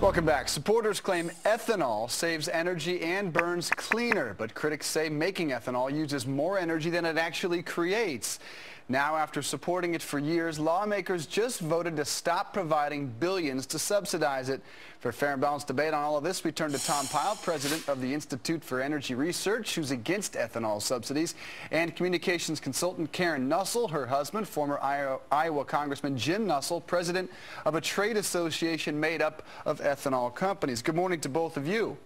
Welcome back. Supporters claim ethanol saves energy and burns cleaner, but critics say making ethanol uses more energy than it actually creates. Now, after supporting it for years, lawmakers just voted to stop providing billions to subsidize it. For a fair and balanced debate on all of this, we turn to Tom Pyle, president of the Institute for Energy Research, who's against ethanol subsidies, and communications consultant Karen Nussel, her husband, former Iowa Congressman Jim Nussel, president of a trade association made up of ethanol companies. Good morning to both of you.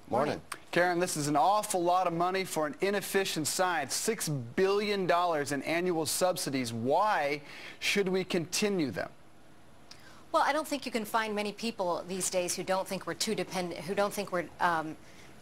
Morning. Karen, this is an awful lot of money for an inefficient science. $6 billion in annual subsidies. Why should we continue them? Well, I don't think you can find many people these days who don't think we're too dependent,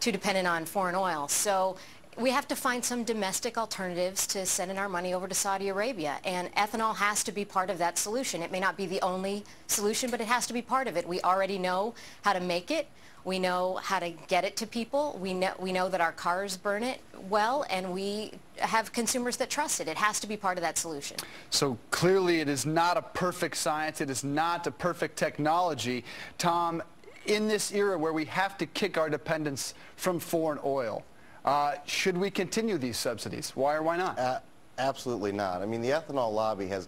too dependent on foreign oil. So we have to find some domestic alternatives to sending our money over to Saudi Arabia, and ethanol has to be part of that solution. It may not be the only solution, but it has to be part of it. We already know how to make it. We know how to get it to people. We know that our cars burn it well, and we have consumers that trust it. It has to be part of that solution. So clearly it is not a perfect science. It is not a perfect technology. Tom, in this era where we have to kick our dependence from foreign oil, should we continue these subsidies? Why or why not? Absolutely not. I mean, the ethanol lobby has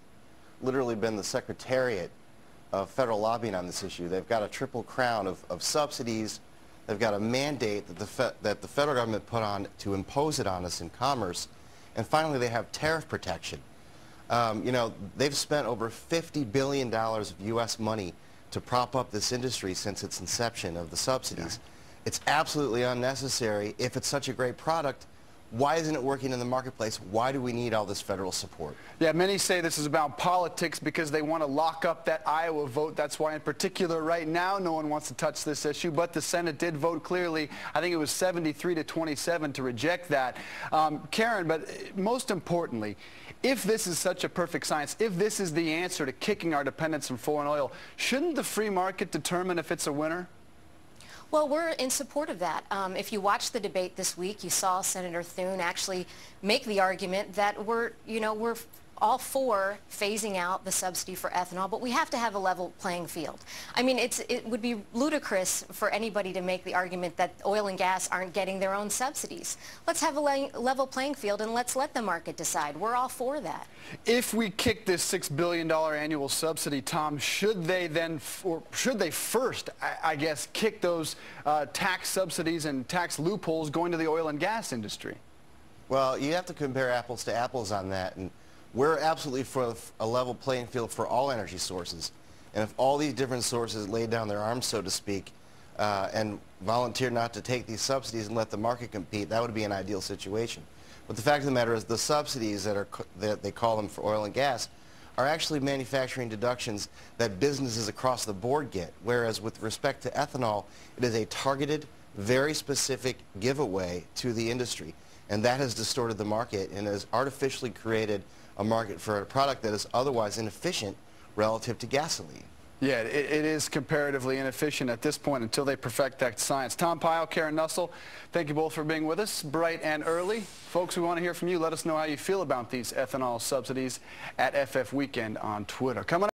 literally been the secretariat of federal lobbying on this issue. They've got a triple crown of subsidies. They've got a mandate that the federal government put on to impose it on us in commerce. And finally, they have tariff protection. You know, they've spent over $50 billion of U.S. money to prop up this industry since its inception of the subsidies. Yeah. It's absolutely unnecessary. If it's such a great product, why isn't it working in the marketplace? Why do we need all this federal support? Yeah, many say this is about politics because they want to lock up that Iowa vote. That's why in particular right now no one wants to touch this issue, but the Senate did vote clearly. I think it was 73-27 to reject that. Karen, but most importantly, if this is such a perfect science, if this is the answer to kicking our dependence from foreign oil, shouldn't the free market determine if it's a winner? Well, we're in support of that. If you watched the debate this week, you saw Senator Thune actually make the argument that we're all for phasing out the subsidy for ethanol, but we have to have a level playing field. I mean, it would be ludicrous for anybody to make the argument that oil and gas aren't getting their own subsidies. Let's have a level playing field and let's let the market decide. We're all for that. If we kick this $6 billion annual subsidy, Tom, should they then, or should they first, I guess, kick those tax subsidies and tax loopholes going to the oil and gas industry? Well, you have to compare apples to apples on that. And we're absolutely for a level playing field for all energy sources. And if all these different sources laid down their arms, so to speak, and volunteer not to take these subsidies and let the market compete, that would be an ideal situation. But the fact of the matter is the subsidies that they call them for oil and gas are actually manufacturing deductions that businesses across the board get, whereas with respect to ethanol, it is a targeted, very specific giveaway to the industry. And that has distorted the market and has artificially created a market for a product that is otherwise inefficient relative to gasoline. Yeah, it is comparatively inefficient at this point until they perfect that science. Tom Pyle, Karen Nussel, thank you both for being with us bright and early. Folks, we want to hear from you. Let us know how you feel about these ethanol subsidies at FF Weekend on Twitter. Coming up.